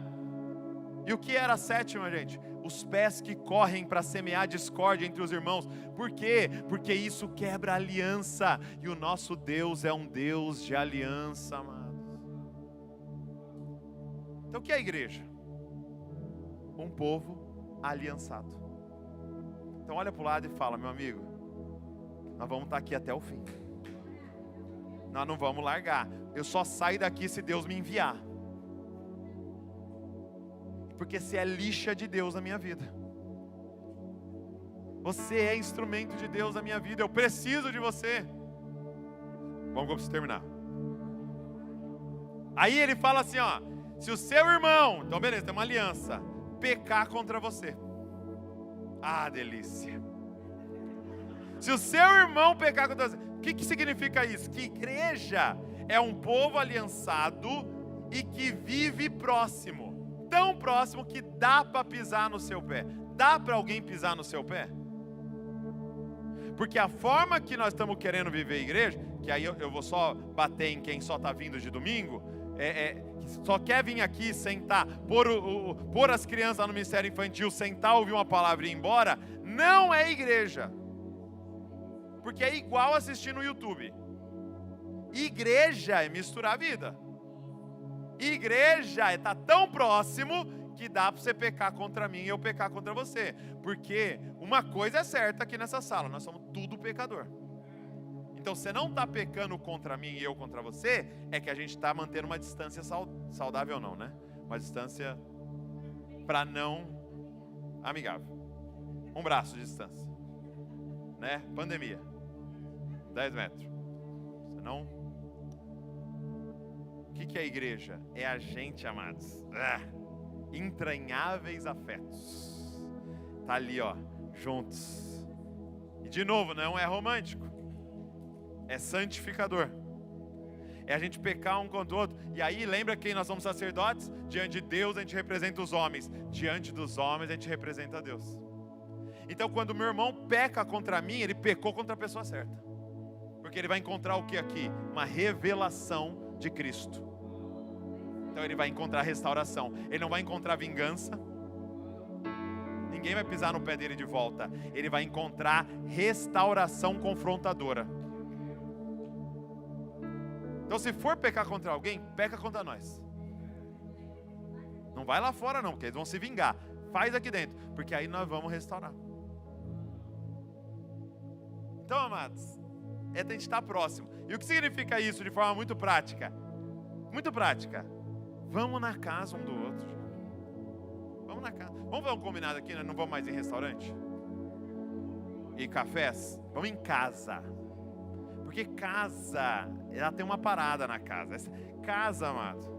E o que era a 7ª, gente? Os pés que correm para semear discórdia entre os irmãos. Por quê? Porque isso quebra a aliança. E o nosso Deus é um Deus de aliança, amados. Então o que é a igreja? Um povo aliançado. Então olha para o lado e fala: meu amigo, nós vamos estar aqui até o fim. Nós não vamos largar. Eu só saio daqui se Deus me enviar. Porque você é lixa de Deus na minha vida. Você é instrumento de Deus na minha vida. Eu preciso de você. Vamos preciso terminar. Aí ele fala assim, ó: se o seu irmão, então beleza, tem uma aliança, pecar contra você. Ah, delícia. Se o seu irmão pecar contra você, o que significa isso? Que igreja é um povo aliançado e que vive próximo. Tão próximo que dá para pisar no seu pé. Dá para alguém pisar no seu pé? Porque a forma que nós estamos querendo viver a igreja, que aí eu vou só bater em quem só está vindo de domingo, só quer vir aqui, sentar, pôr as crianças no ministério infantil, sentar, ouvir uma palavra e ir embora, não é igreja. Porque é igual assistir no YouTube. Igreja é misturar a vida. Igreja é estar tão próximo que dá para você pecar contra mim e eu pecar contra você. Porque uma coisa é certa aqui nessa sala, nós somos tudo pecador. Então você não está pecando contra mim e eu contra você, é que a gente está mantendo uma distância saudável não, né? Uma distância para não amigável. Um braço de distância. Né? Pandemia. 10 metros. Senão... O que é a igreja? É a gente, amados. Entranháveis afetos. Tá ali, ó, juntos. E de novo, não é romântico. É santificador. É a gente pecar um contra o outro. E aí, lembra quem nós somos sacerdotes? Diante de Deus a gente representa os homens. Diante dos homens a gente representa Deus. Então quando meu irmão peca contra mim, ele pecou contra a pessoa certa. Porque ele vai encontrar o que aqui? Uma revelação de Cristo. Então ele vai encontrar restauração. Ele não vai encontrar vingança. Ninguém vai pisar no pé dele de volta. Ele vai encontrar restauração confrontadora. Então se for pecar contra alguém, peca contra nós. Não vai lá fora não, porque eles vão se vingar. Faz aqui dentro, porque aí nós vamos restaurar. Então, amados, é a gente estar próximo. E o que significa isso de forma muito prática? Muito prática. Vamos na casa um do outro. Vamos na casa. Vamos ver um combinado aqui, né? Não vamos mais em restaurante? E cafés? Vamos em casa. Porque casa, ela tem uma parada na casa. Casa, amado,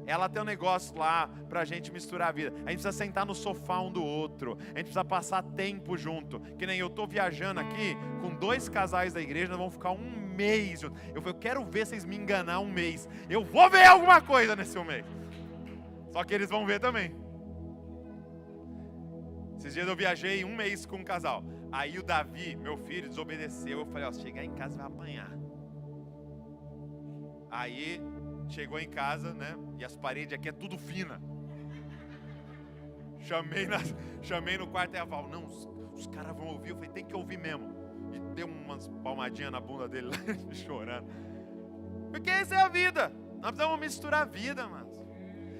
ela tem um negócio lá pra gente misturar a vida. A gente precisa sentar no sofá um do outro. A gente precisa passar tempo junto. Que nem eu tô viajando aqui com 2 casais da igreja, nós vamos ficar um mês junto. Eu quero ver vocês me enganar um mês. Eu vou ver alguma coisa nesse um mês. Só que eles vão ver também. Esses dias eu viajei um mês com um casal. Aí o Davi, meu filho, desobedeceu. Eu falei, ó, se chegar em casa vai apanhar. Aí chegou em casa, né? E as paredes aqui é tudo fina. Chamei no quarto e a Val, não, os caras vão ouvir. Eu falei, tem que ouvir mesmo. E deu umas palmadinhas na bunda dele lá, chorando. Porque essa é a vida. Nós precisamos misturar a vida, mano.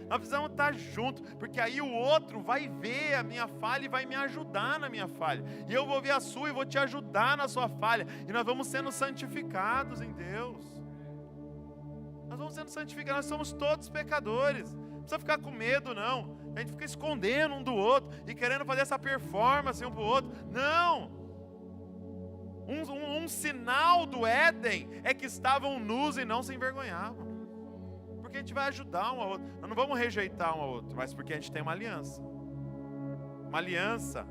Nós precisamos estar juntos, porque aí o outro vai ver a minha falha e vai me ajudar na minha falha. E eu vou ver a sua e vou te ajudar na sua falha. E nós vamos sendo santificados em Deus. Nós vamos sendo santificados, nós somos todos pecadores. Não precisa ficar com medo, não. A gente fica escondendo um do outro e querendo fazer essa performance um para o outro. Não! Um sinal do Éden é que estavam nus e não se envergonhavam. Porque a gente vai ajudar um ao outro. Nós não vamos rejeitar um ao outro, mas porque a gente tem uma aliança. Uma aliança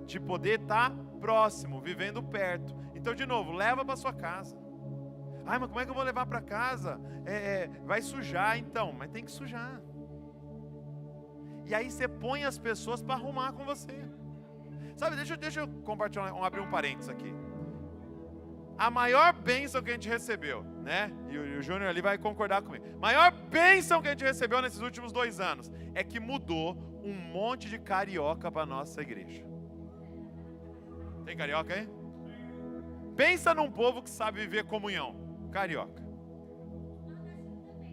de poder estar próximo, vivendo perto. Então, de novo, leva para sua casa. Ai, mas como é que eu vou levar para casa? Vai sujar, então. Mas tem que sujar. E aí você põe as pessoas para arrumar com você. Sabe, deixa eu compartilhar, abrir um parênteses aqui. A maior bênção que a gente recebeu, né? E o Júnior ali vai concordar comigo. A maior bênção que a gente recebeu nesses últimos 2 anos é que mudou um monte de carioca para a nossa igreja. Tem carioca aí? Pensa num povo que sabe viver comunhão. Carioca.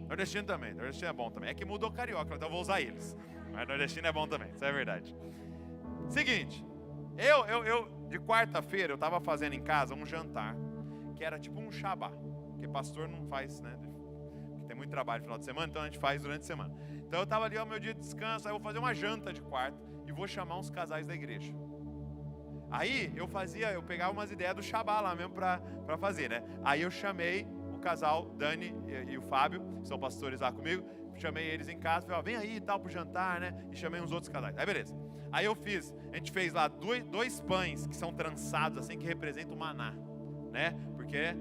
Nordestino também. Nordestino é bom também. É que mudou carioca, então eu vou usar eles. Mas nordestino é bom também, isso é verdade. Seguinte, eu de quarta-feira eu estava fazendo em casa um jantar que era tipo um Shabá, porque pastor não faz, né? Porque tem muito trabalho no final de semana, então a gente faz durante a semana. Então eu estava ali, ó, meu dia de descanso, aí eu vou fazer uma janta de quarta e vou chamar uns casais da igreja. Aí eu pegava umas ideias do Shabá lá mesmo para fazer, né? Aí eu chamei casal, Dani e o Fábio, que são pastores lá comigo, chamei eles em casa, falei, ó, vem aí e tal, pro jantar, né? E chamei uns outros casais. Aí beleza. Aí a gente fez lá dois pães que são trançados, assim, que representam o maná, né? Porque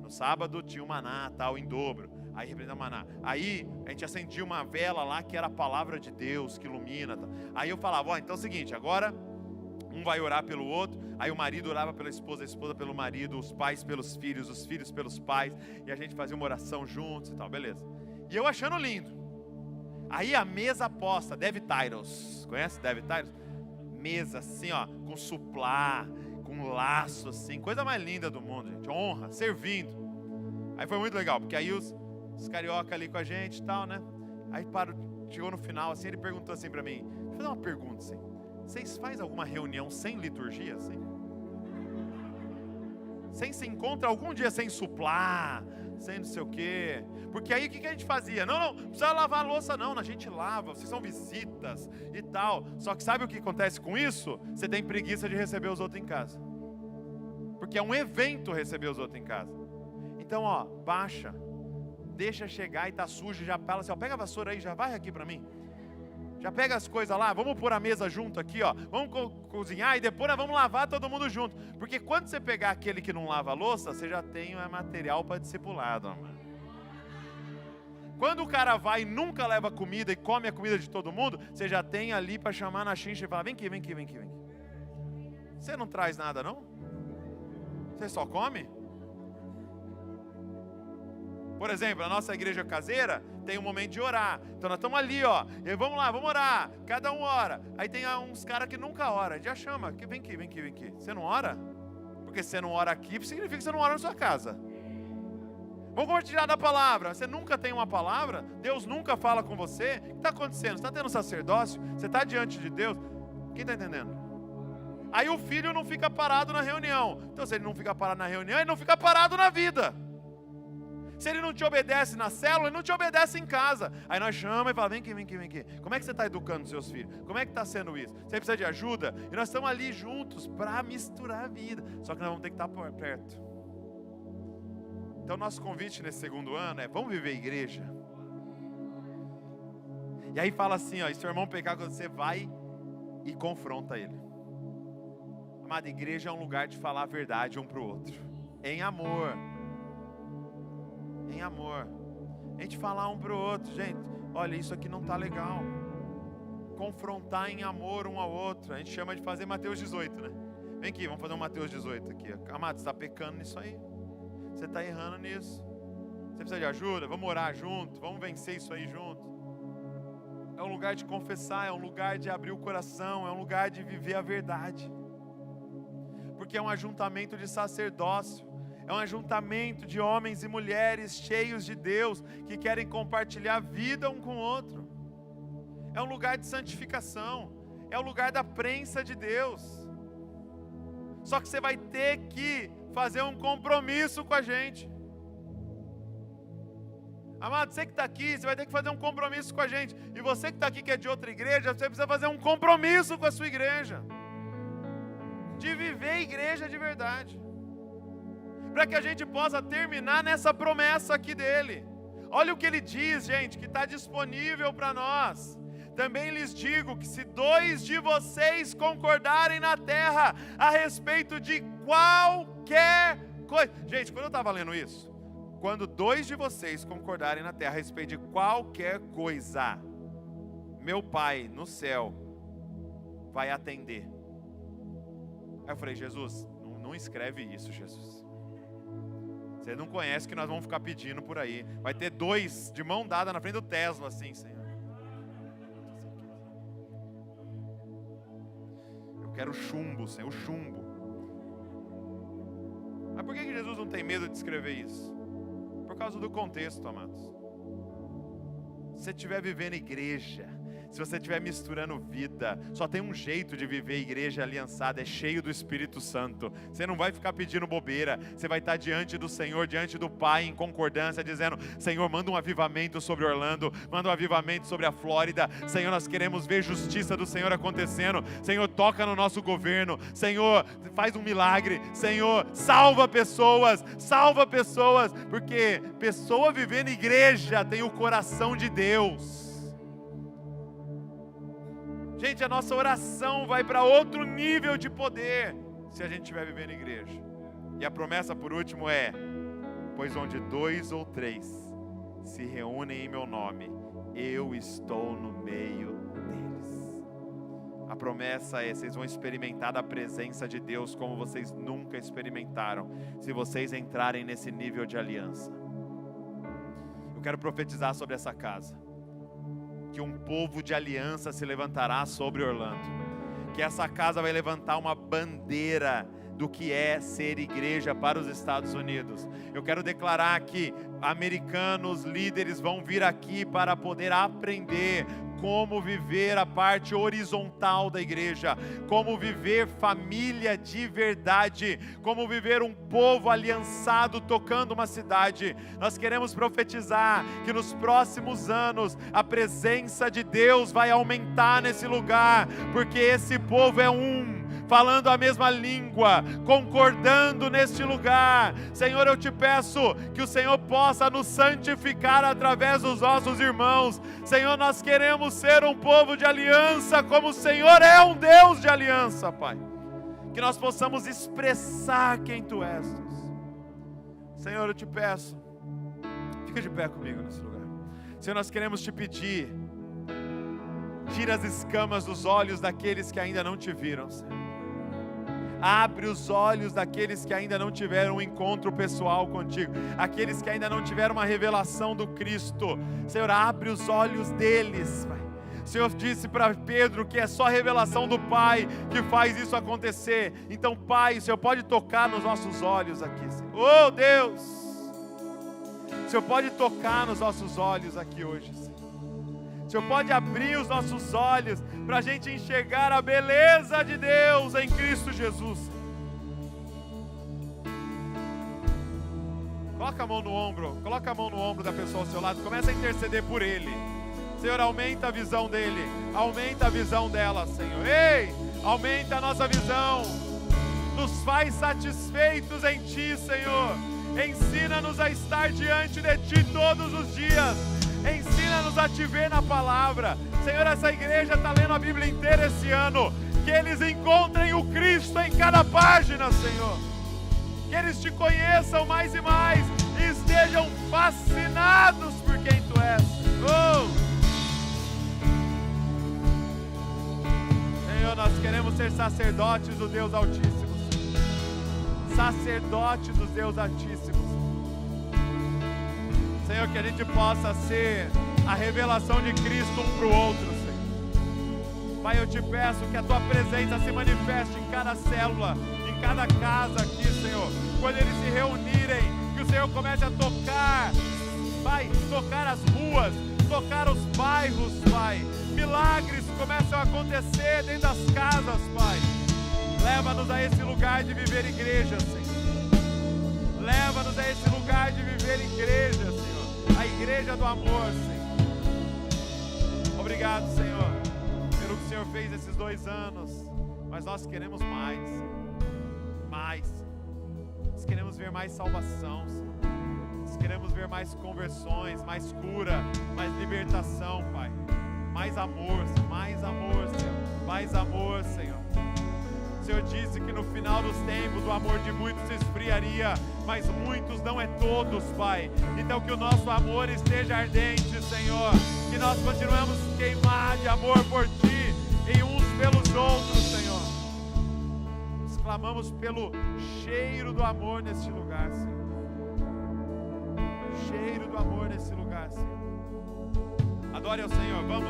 no sábado tinha o maná, tal, em dobro. Aí representa o maná. Aí a gente acendia uma vela lá que era a palavra de Deus, que ilumina. Tal. Aí eu falava, ó, então é o seguinte, agora um vai orar pelo outro. Aí o marido orava pela esposa, a esposa pelo marido, os pais pelos filhos, os filhos pelos pais. E a gente fazia uma oração juntos e tal, beleza. E eu achando lindo. Aí a mesa posta, Dev Titles, conhece Dev Titles? Mesa assim, ó, com suplá, com laço assim, coisa mais linda do mundo, gente, honra, servindo. Aí foi muito legal, porque aí os carioca ali com a gente e tal, né? Aí chegou no final assim, ele perguntou assim pra mim, deixa eu fazer uma pergunta assim, vocês fazem alguma reunião sem liturgia assim? Sem se encontra algum dia sem suplá, sem não sei o quê? Porque aí o que a gente fazia? Não precisa lavar a louça não, a gente lava, vocês são visitas e tal. Só que sabe o que acontece com isso? Você tem preguiça de receber os outros em casa. Porque é um evento receber os outros em casa. Então, ó, baixa, deixa chegar e tá sujo, já fala assim, ó, pega a vassoura aí, já vai aqui pra mim. Já pega as coisas lá, vamos pôr a mesa junto aqui, ó. Vamos cozinhar e depois nós vamos lavar todo mundo junto. Porque quando você pegar aquele que não lava a louça, você já tem material para discipulado, mano. Quando o cara vai e nunca leva comida e come a comida de todo mundo, você já tem ali para chamar na chincha e falar, vem aqui. Você não traz nada, não? Você só come? Por exemplo, a nossa igreja caseira tem um momento de orar. Então nós estamos ali, ó. E vamos lá, vamos orar. Cada um ora. Aí tem uns caras que nunca oram. Já chama. Vem aqui. Você não ora? Porque se você não ora aqui, significa que você não ora na sua casa. Vamos compartilhar da palavra. Você nunca tem uma palavra? Deus nunca fala com você? O que está acontecendo? Você está tendo sacerdócio? Você está diante de Deus? Quem está entendendo? Aí o filho não fica parado na reunião. Então se ele não fica parado na reunião, ele não fica parado na vida. Se ele não te obedece na célula, ele não te obedece em casa. Aí nós chamamos e falamos, vem aqui. Como é que você está educando seus filhos? Como é que está sendo isso? Você precisa de ajuda? E nós estamos ali juntos para misturar a vida. Só que nós vamos ter que estar por perto. Então nosso convite nesse segundo ano é, vamos viver igreja? E aí fala assim, ó, e se o irmão pecar, quando você vai e confronta ele. Amada, igreja é um lugar de falar a verdade um para o outro. Em amor. Em amor. A gente falar um para o outro, gente, olha, isso aqui não está legal. Confrontar em amor um ao outro. A gente chama de fazer Mateus 18, né? Vem aqui, vamos fazer um Mateus 18 aqui. Amado, você está pecando nisso aí. Você está errando nisso. Você precisa de ajuda? Vamos orar junto. Vamos vencer isso aí junto. É um lugar de confessar, é um lugar de abrir o coração, é um lugar de viver a verdade. Porque é um ajuntamento de sacerdócio. É um ajuntamento de homens e mulheres cheios de Deus, que querem compartilhar a vida um com o outro. É um lugar de santificação. É o lugar da prensa de Deus. Só que você vai ter que fazer um compromisso com a gente. Amado, você que está aqui, você vai ter que fazer um compromisso com a gente. E você que está aqui, que é de outra igreja, você precisa fazer um compromisso com a sua igreja. De viver igreja de verdade. Para que a gente possa terminar nessa promessa aqui dele. Olha o que ele diz, gente, que está disponível para nós. Também lhes digo que se 2 de vocês concordarem na terra a respeito de qualquer coisa. Gente, quando eu estava lendo isso, quando 2 de vocês concordarem na terra a respeito de qualquer coisa, meu Pai no céu vai atender. Aí eu falei, Jesus, não escreve isso, Jesus. Você não conhece que nós vamos ficar pedindo por aí. Vai ter 2 de mão dada na frente do Tesla, assim, Senhor. Eu quero chumbo, Senhor, o chumbo. Mas por que Jesus não tem medo de escrever isso? Por causa do contexto, amados. Se você estiver vivendo igreja, Se você estiver misturando vida, só tem um jeito de viver igreja aliançada, é cheio do Espírito Santo. Você não vai ficar pedindo bobeira, você vai estar diante do Senhor, diante do Pai, em concordância, dizendo: Senhor, manda um avivamento sobre Orlando, manda um avivamento sobre a Flórida. Senhor, nós queremos ver justiça do Senhor acontecendo. Senhor, toca no nosso governo. Senhor, faz um milagre. Senhor, salva pessoas, porque pessoa vivendo em igreja tem o coração de Deus. Gente, a nossa oração vai para outro nível de poder se a gente estiver vivendo em igreja. E a promessa por último é: pois onde 2 ou 3 se reúnem em meu nome, eu estou no meio deles. A promessa é: vocês vão experimentar da presença de Deus como vocês nunca experimentaram, se vocês entrarem nesse nível de aliança. Eu quero profetizar sobre essa casa, que um povo de aliança se levantará sobre Orlando, que essa casa vai levantar uma bandeira do que é ser igreja para os Estados Unidos. Eu quero declarar que americanos, líderes vão vir aqui para poder aprender como viver a parte horizontal da igreja, como viver família de verdade, como viver um povo aliançado tocando uma cidade. Nós queremos profetizar que nos próximos anos a presença de Deus vai aumentar nesse lugar, porque esse povo é falando a mesma língua, concordando neste lugar. Senhor, eu te peço que o Senhor possa nos santificar através dos nossos irmãos. Senhor, nós queremos ser um povo de aliança, como o Senhor é um Deus de aliança, Pai. Que nós possamos expressar quem Tu és. Senhor, eu te peço, fica de pé comigo nesse lugar. Senhor, nós queremos te pedir, tira as escamas dos olhos daqueles que ainda não te viram, Senhor. Abre os olhos daqueles que ainda não tiveram um encontro pessoal contigo, aqueles que ainda não tiveram uma revelação do Cristo. Senhor, abre os olhos deles, Pai. O Senhor disse para Pedro que é só a revelação do Pai que faz isso acontecer. Então, Pai, o Senhor pode tocar nos nossos olhos aqui, Senhor. Oh, Deus! O Senhor pode tocar nos nossos olhos aqui hoje, Senhor. O Senhor pode abrir os nossos olhos para a gente enxergar a beleza de Deus em Cristo Jesus. Coloca a mão no ombro da pessoa ao seu lado, começa a interceder por ele. Senhor, aumenta a visão dele, aumenta a visão dela, Senhor. Ei, aumenta a nossa visão, nos faz satisfeitos em Ti, Senhor. Ensina-nos a estar diante de Ti todos os dias. Ensina-nos a Te ver na palavra. Senhor, essa igreja está lendo a Bíblia inteira esse ano. Que eles encontrem o Cristo em cada página, Senhor. Que eles Te conheçam mais e mais e estejam fascinados por quem Tu és. Oh! Senhor, nós queremos ser sacerdotes do Deus Altíssimo. Sacerdotes do Deus Altíssimo. Senhor, que a gente possa ser a revelação de Cristo um para o outro, Senhor. Pai, eu te peço que a Tua presença se manifeste em cada célula, em cada casa aqui, Senhor. Quando eles se reunirem, que o Senhor comece a tocar, Pai, tocar as ruas, tocar os bairros, Pai. Milagres começam a acontecer dentro das casas, Pai. Leva-nos a esse lugar de viver igreja, Senhor. Leva-nos a esse lugar de viver igreja, Senhor. A igreja do amor, Senhor. Obrigado, Senhor, pelo que o Senhor fez esses 2 anos. Mas nós queremos mais. Nós queremos ver mais salvação, Senhor. Nós queremos ver mais conversões, mais cura, mais libertação, Pai. Mais amor, Senhor. Mais amor, Senhor. Mais amor, Senhor. O Senhor disse que no final dos tempos o amor de muitos se esfriaria, mas muitos não é todos, Pai. Então que o nosso amor esteja ardente, Senhor. Que nós continuemos queimar de amor por Ti e uns pelos outros, Senhor. Nós clamamos pelo cheiro do amor neste lugar, Senhor. Cheiro do amor nesse lugar, Senhor. Adore ao Senhor. Vamos.